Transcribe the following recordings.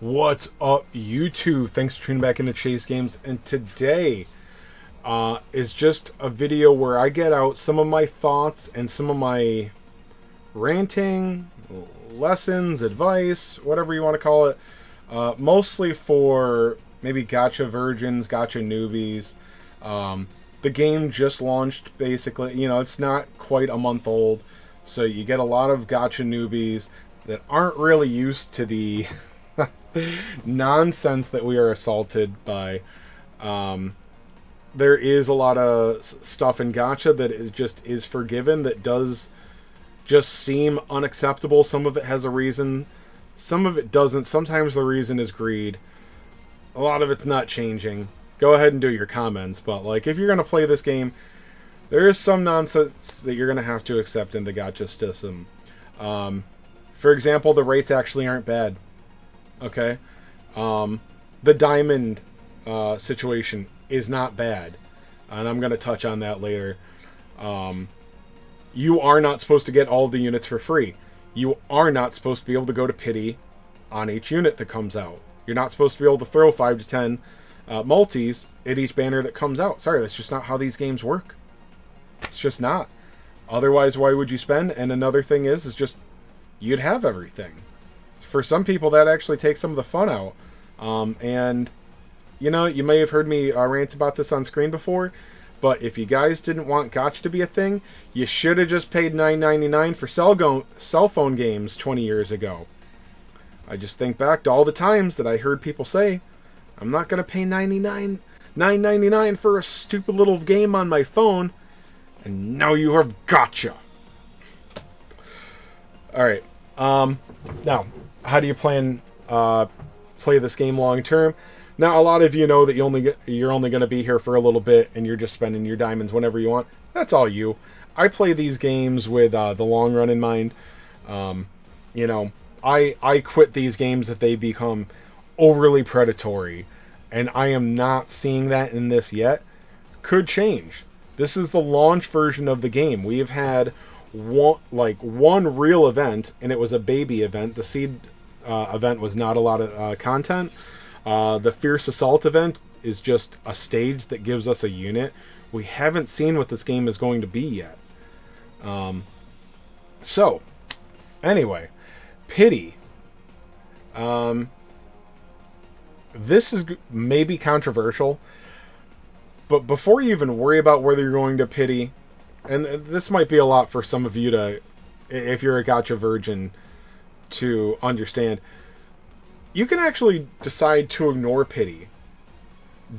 What's up, YouTube? Thanks for tuning back into Chase Games, and today is just a video where I get out some of my thoughts and some of my ranting, lessons, advice, whatever you want to call it, mostly for maybe gacha virgins, gacha newbies. The game just launched, basically. You know, it's not quite a month old, so you get a lot of gacha newbies that aren't really used to the nonsense that we are assaulted by. There is a lot of stuff in gacha that is forgiven, that does just seem unacceptable. Some of it has a reason, some of it doesn't. Sometimes the reason is greed. A lot of it's not changing. Go ahead and do your comments, but like, if you're going to play this game, there is some nonsense that you're going to have to accept in the gacha system. For example, the rates actually aren't bad. Okay, the diamond situation is not bad, and I'm going to touch on that later. You are not supposed to get all the units for free. You are not supposed to be able to go to pity on each unit that comes out. You're not supposed to be able to throw 5 to 10 multis at each banner that comes out. Sorry, that's just not how these games work. It's just not. Otherwise, why would you spend? And another thing is just you'd have everything. For some people, that actually takes some of the fun out. And, you know, you may have heard me rant about this on screen before, but if you guys didn't want gacha to be a thing, you should have just paid $9.99 for cell phone games 20 years ago. I just think back to all the times that I heard people say, I'm not going to pay $9.99 for a stupid little game on my phone, and now you have gacha. Alright, now, how do you plan play this game long term? Now, a lot of you know that you're only going to be here for a little bit, and you're just spending your diamonds whenever you want. That's all you. I play these games with the long run in mind. You know, I quit these games if they become overly predatory, and I am not seeing that in this yet. Could change. This is the launch version of the game. We have had one real event, and it was a baby event. The seed event was not a lot of content. The Fierce Assault event is just a stage that gives us a unit. We haven't seen what this game is going to be yet. So, anyway, pity. This is maybe controversial, but before you even worry about whether you're going to pity, and this might be a lot for some of you to, if you're a gacha virgin, to understand. You can actually decide to ignore pity.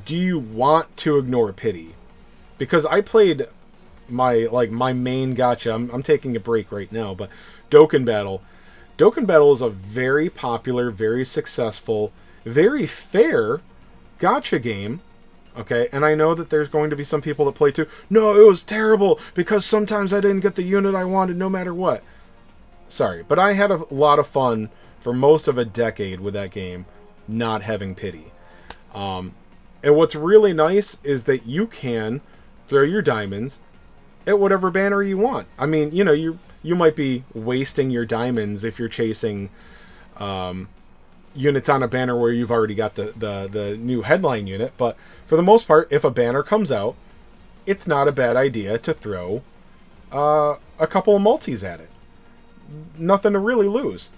Do you want to ignore pity? Because I played my main gacha. I'm taking a break right now, but Dokkan Battle. Dokkan Battle is a very popular, very successful, very fair gacha game. Okay, and I know that there's going to be some people that play too. No, it was terrible because sometimes I didn't get the unit I wanted no matter what. Sorry, but I had a lot of fun for most of a decade with that game, not having pity. And what's really nice is that you can throw your diamonds at whatever banner you want. I mean, you know, you might be wasting your diamonds if you're chasing units on a banner where you've already got the new headline unit, but for the most part, if a banner comes out, it's not a bad idea to throw a couple of multis at it. Nothing to really lose.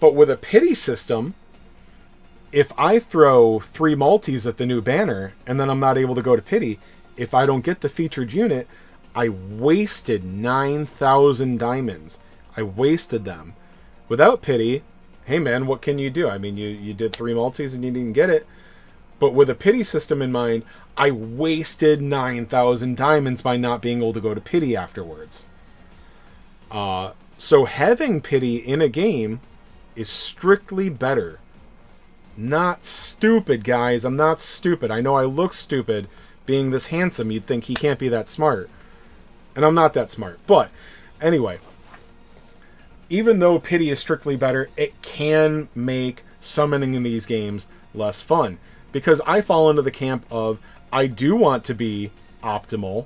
But with a pity system, if I throw 3 multis at the new banner and then I'm not able to go to pity, if I don't get the featured unit, I wasted 9,000 diamonds. I wasted them. Without pity, hey man, what can you do? I mean, you did 3 multis and you didn't get it. But with a pity system in mind, I wasted 9,000 diamonds by not being able to go to pity afterwards. So having pity in a game is strictly better. Not stupid, guys. I'm not stupid. I know I look stupid being this handsome. You'd think he can't be that smart. And I'm not that smart. But anyway, even though pity is strictly better, it can make summoning in these games less fun. Because I fall into the camp of, I do want to be optimal,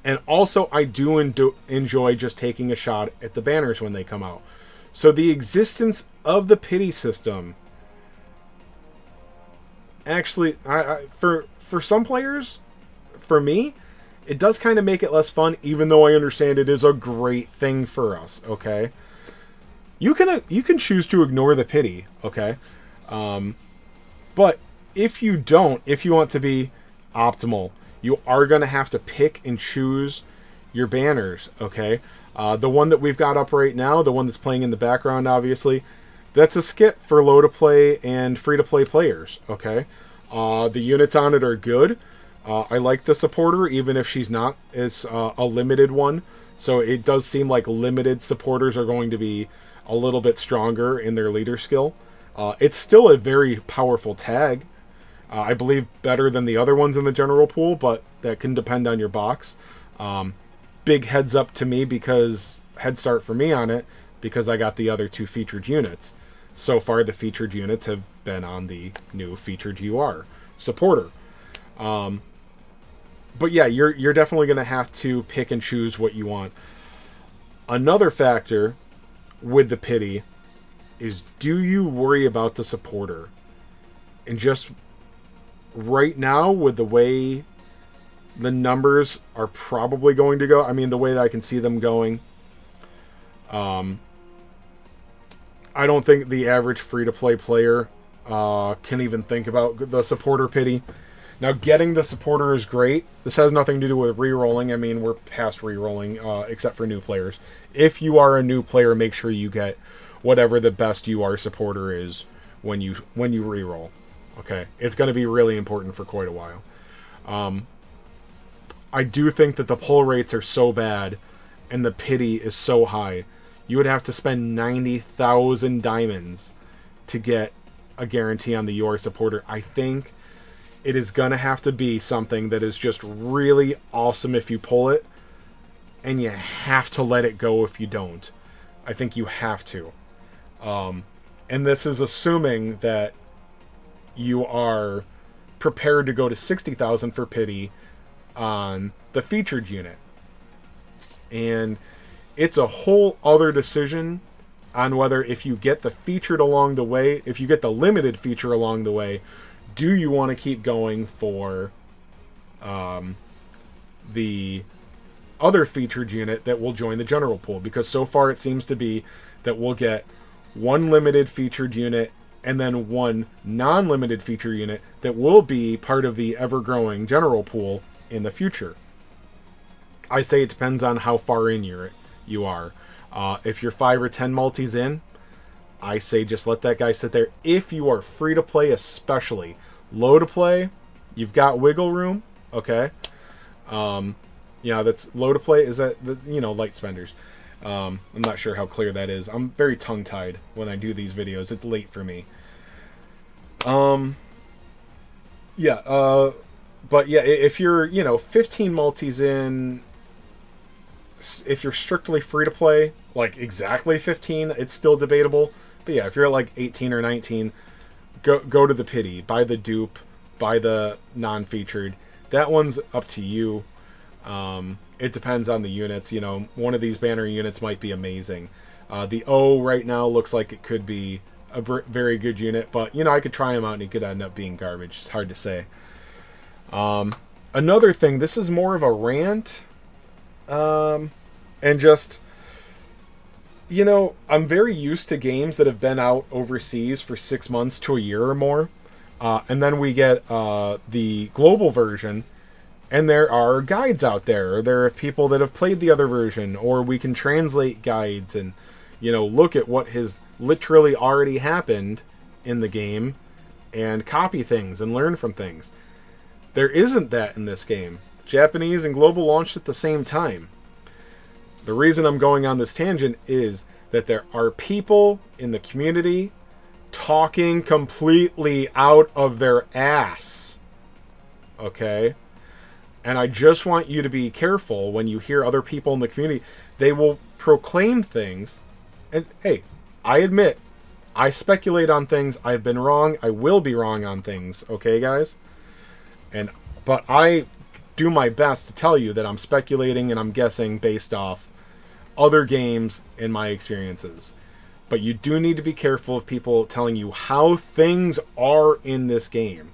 and also I do enjoy just taking a shot at the banners when they come out. So the existence of the pity system actually, for some players, for me, it does kind of make it less fun, even though I understand it is a great thing for us, okay? You can choose to ignore the pity, okay? But if you don't, if you want to be optimal, you are going to have to pick and choose your banners, okay? The one that we've got up right now, the one that's playing in the background, obviously, that's a skip for low-to-play and free-to-play players, okay? The units on it are good. I like the supporter, even if she's not as a limited one. So it does seem like limited supporters are going to be a little bit stronger in their leader skill. It's still a very powerful tag. I believe better than the other ones in the general pool, but that can depend on your box. Big heads up to me because head start for me on it because I got the other two featured units. So far, the featured units have been on the new featured UR supporter. But yeah, you're definitely going to have to pick and choose what you want. Another factor with the pity is, do you worry about the supporter? And just right now, with the way the numbers are probably going to go, I mean, the way that I can see them going, I don't think the average free-to-play player can even think about the supporter pity. Now, getting the supporter is great. This has nothing to do with re-rolling. I mean, we're past re-rolling, except for new players. If you are a new player, make sure you get whatever the best UR supporter is when you re-roll. Okay? It's going to be really important for quite a while. I do think that the pull rates are so bad and the pity is so high. You would have to spend 90,000 diamonds to get a guarantee on the UR supporter. I think it is going to have to be something that is just really awesome if you pull it, and you have to let it go if you don't. I think you have to. And this is assuming that you are prepared to go to 60,000 for pity on the featured unit. And it's a whole other decision on whether, if you get the featured along the way, if you get the limited feature along the way, do you want to keep going for the other featured unit that will join the general pool? Because so far it seems to be that we'll get one limited featured unit and then one non-limited feature unit that will be part of the ever-growing general pool in the future. I say it depends on how far in you are. If you're 5 or 10 multis in, I say just let that guy sit there. If you are free to play, especially low to play, you've got wiggle room. Okay. Yeah, that's low to play. Is that light spenders? I'm not sure how clear that is. I'm very tongue tied when I do these videos. It's late for me. Yeah. But yeah, if you're 15 multis in, if you're strictly free to play, like exactly 15, it's still debatable. But yeah, if you're at like 18 or 19, go to the pity, buy the dupe, buy the non-featured. That one's up to you. It depends on the units. One of these banner units might be amazing. The O right now looks like it could be a very good unit, but I could try him out and he could end up being garbage. It's hard to say. Another thing, this is more of a rant, and just, I'm very used to games that have been out overseas for 6 months to a year or more, and then we get the global version, and there are guides out there, or there are people that have played the other version, or we can translate guides and, look at what has literally already happened in the game and copy things and learn from things. There isn't that in this game. Japanese and global launched at the same time. The reason I'm going on this tangent is that there are people in the community talking completely out of their ass. Okay? And I just want you to be careful when you hear other people in the community. They will proclaim things. And hey, I admit, I speculate on things. I've been wrong. I will be wrong on things. Okay, guys? But I do my best to tell you that I'm speculating and I'm guessing based off other games and my experiences. But you do need to be careful of people telling you how things are in this game.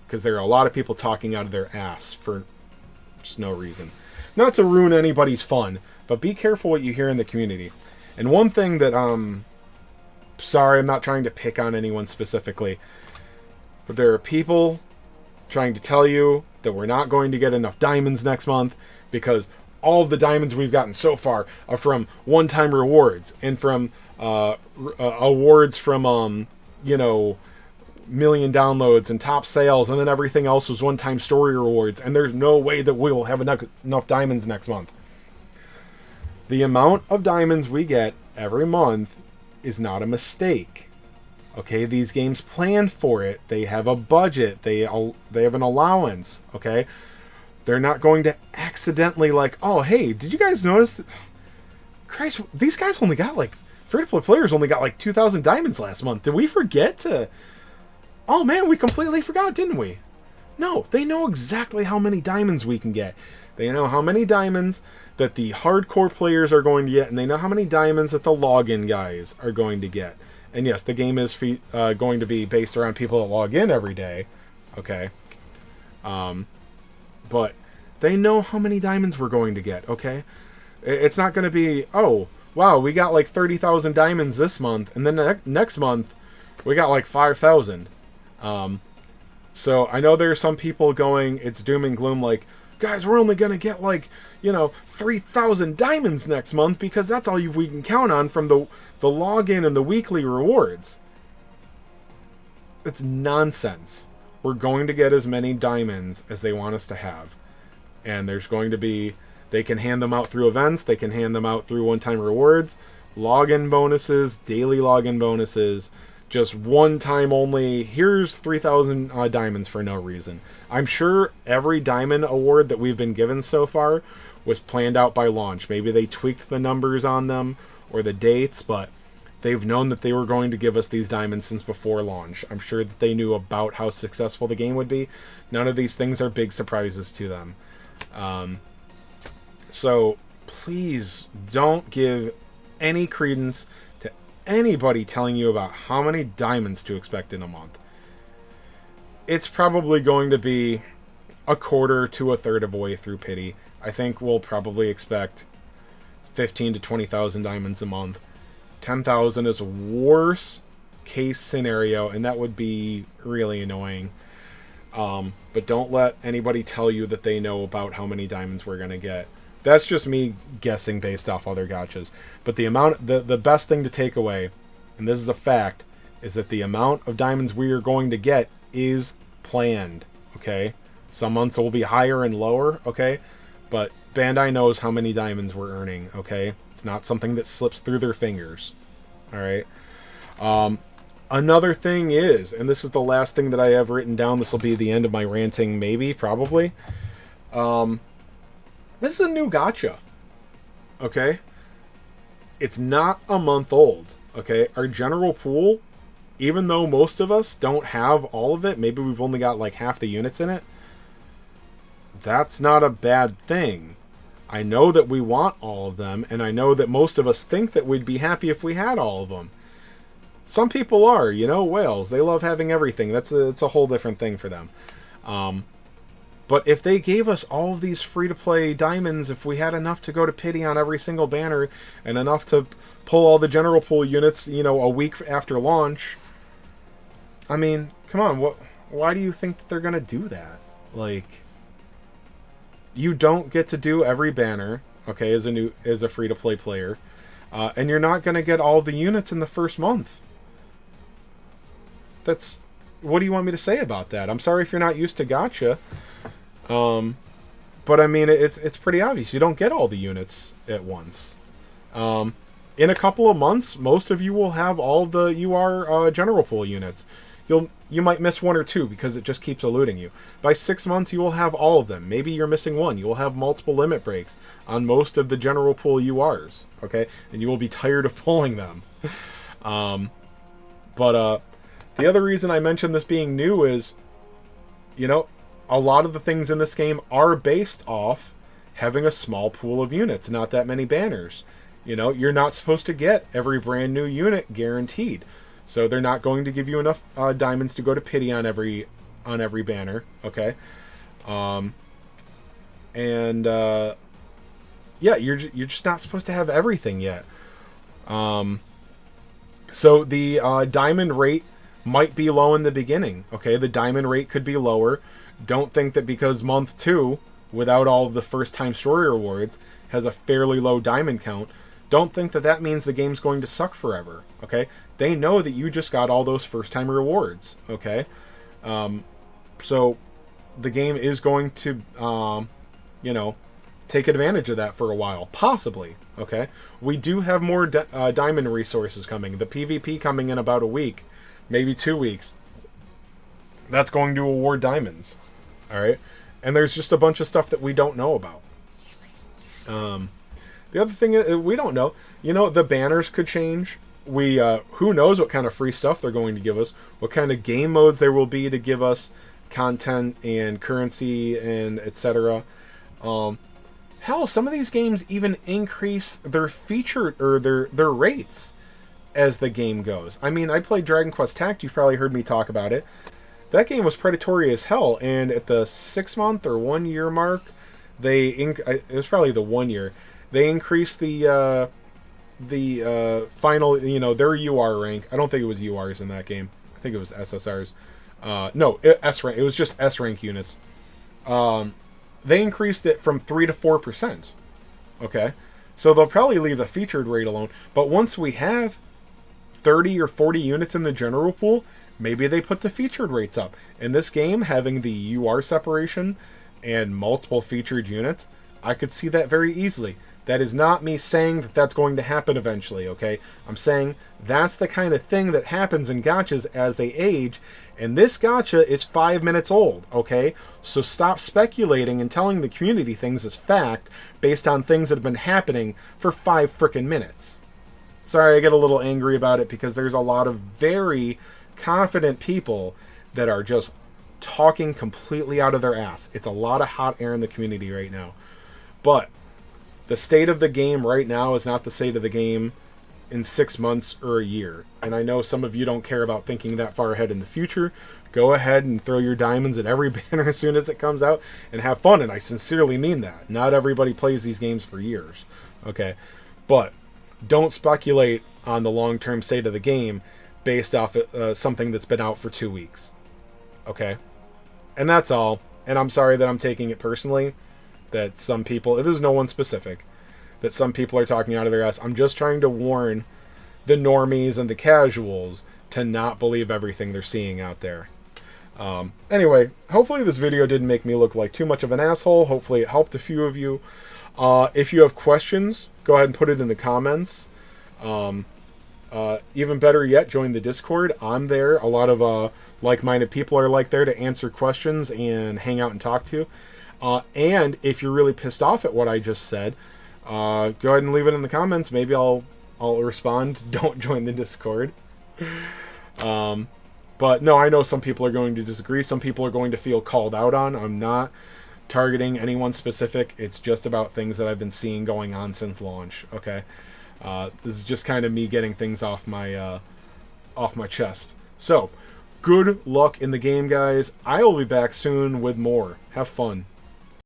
because there are a lot of people talking out of their ass for just no reason. Not to ruin anybody's fun, but be careful what you hear in the community. And one thing that, sorry, I'm not trying to pick on anyone specifically, but there are people trying to tell you that we're not going to get enough diamonds next month because all of the diamonds we've gotten so far are from one-time rewards and from awards from, million downloads and top sales, and then everything else was one-time story rewards, and there's no way that we will have enough diamonds next month. The amount of diamonds we get every month is not a mistake. Okay, these games plan for it. They have a budget. They have an allowance. Okay, they're not going to accidentally oh, hey, did you guys notice that? Christ, these guys only got free-to-play players only got 2,000 diamonds last month. Did we forget to? Oh man, we completely forgot, didn't we? No, they know exactly how many diamonds we can get. They know how many diamonds that the hardcore players are going to get, and they know how many diamonds that the login guys are going to get. And yes, the game is going to be based around people that log in every day. Okay. But they know how many diamonds we're going to get, okay? It's not going to be, oh, wow, we got 30,000 diamonds this month, and then next month we got 5,000. So I know there are some people going, it's doom and gloom, guys, we're only going to get 3,000 diamonds next month because that's all we can count on from the login and the weekly rewards. It's nonsense. We're going to get as many diamonds as they want us to have. And there's going to be, they can hand them out through events, they can hand them out through one-time rewards, login bonuses, daily login bonuses, just one time only, here's 3,000 diamonds for no reason. I'm sure every diamond award that we've been given so far was planned out by launch. Maybe they tweaked the numbers on them or the dates, but they've known that they were going to give us these diamonds since before launch. I'm sure that they knew about how successful the game would be. None of these things are big surprises to them. So please don't give any credence to anybody telling you about how many diamonds to expect in a month. It's probably going to be a quarter to a third of a way through Pity. I think we'll probably expect 15 to 20,000 diamonds a month. 10,000 is a worst case scenario, and that would be really annoying. But don't let anybody tell you that they know about how many diamonds we're going to get. That's just me guessing based off other gachas. But the best thing to take away, and this is a fact, is that the amount of diamonds we are going to get is planned, okay? Some months will be higher and lower, okay? But Bandai knows how many diamonds we're earning, okay? It's not something that slips through their fingers, all right? Another thing is, and this is the last thing that I have written down, this will be the end of my ranting, maybe, probably. This is a new gacha, okay? It's not a month old, okay? Our general pool, even though most of us don't have all of it, maybe we've only got half the units in it, that's not a bad thing. I know that we want all of them, and I know that most of us think that we'd be happy if we had all of them. Some people are, whales. They love having everything. It's a whole different thing for them. But if they gave us all of these free-to-play diamonds, if we had enough to go to Pity on every single banner, and enough to pull all the general pool units, a week after launch, I mean, come on, why do you think that they're going to do that? You don't get to do every banner, okay, as a free-to-play player, and you're not going to get all the units in the first month. What do you want me to say about that? I'm sorry if you're not used to gacha, but I mean, it's pretty obvious. You don't get all the units at once. In a couple of months, most of you will have all the general pool units. You might miss one or two because it just keeps eluding you. By 6 months, you will have all of them. Maybe you're missing one. You will have multiple limit breaks on most of the general pool URs, okay? And you will be tired of pulling them. But the other reason I mentioned this being new is, a lot of the things in this game are based off having a small pool of units, not that many banners. You're not supposed to get every brand new unit guaranteed. So they're not going to give you enough diamonds to go to Pity on every on every banner. Okay. Yeah, you're just not supposed to have everything yet. So the diamond rate might be low in the beginning. Okay, the diamond rate could be lower. Don't think that because month 2, without all of the first-time story rewards, has a fairly low diamond count. Don't think that that means the game's going to suck forever. Okay, they know that you just got all those first-time rewards. Okay, so the game is going to, take advantage of that for a while, possibly. Okay, we do have more diamond resources coming. The PvP coming in about a week, maybe 2 weeks. That's going to award diamonds. All right, and there's just a bunch of stuff that we don't know about. The other thing is, we don't know. The banners could change. Who knows what kind of free stuff they're going to give us? What kind of game modes there will be to give us content and currency and etc. Hell, some of these games even increase their feature or their rates as the game goes. I mean, I played Dragon Quest Tact. You've probably heard me talk about it. That game was predatory as hell, and at the 6-month or 1 year mark, it was probably the 1 year. They increased the final, their UR rank. I don't think it was URs in that game. I think it was SSRs. No, S rank. It was just S rank units. They increased it from 3 to 4%. Okay, so they'll probably leave the featured rate alone. But once we have 30 or 40 units in the general pool, maybe they put the featured rates up. In this game, having the UR separation and multiple featured units, I could see that very easily. That is not me saying that that's going to happen eventually, okay? I'm saying that's the kind of thing that happens in gachas as they age, and this gacha is 5 minutes old, okay? So stop speculating and telling the community things as fact based on things that have been happening for 5 frickin' minutes. Sorry, I get a little angry about it because there's a lot of very confident people that are just talking completely out of their ass. It's a lot of hot air in the community right now. But the state of the game right now is not the state of the game in 6 months or a year. And I know some of you don't care about thinking that far ahead in the future. Go ahead and throw your diamonds at every banner as soon as it comes out and have fun. And I sincerely mean that. Not everybody plays these games for years. Okay? But don't speculate on the long-term state of the game based off something that's been out for 2 weeks. Okay? And that's all. And I'm sorry that I'm taking it personally. That some people, it is no one specific, that some people are talking out of their ass. I'm just trying to warn the normies and the casuals to not believe everything they're seeing out there. Anyway, hopefully this video didn't make me look like too much of an asshole. Hopefully it helped a few of you. If you have questions, go ahead and put it in the comments. Even better yet, join the Discord. I'm there. A lot of like-minded people are there to answer questions and hang out and talk to. And if you're really pissed off at what I just said, go ahead and leave it in the comments. Maybe I'll respond. Don't join the Discord. But no, I know some people are going to disagree. Some people are going to feel called out on. I'm not targeting anyone specific. It's just about things that I've been seeing going on since launch. Okay, this is just kind of me getting things off my chest. So, good luck in the game, guys. I will be back soon with more. Have fun.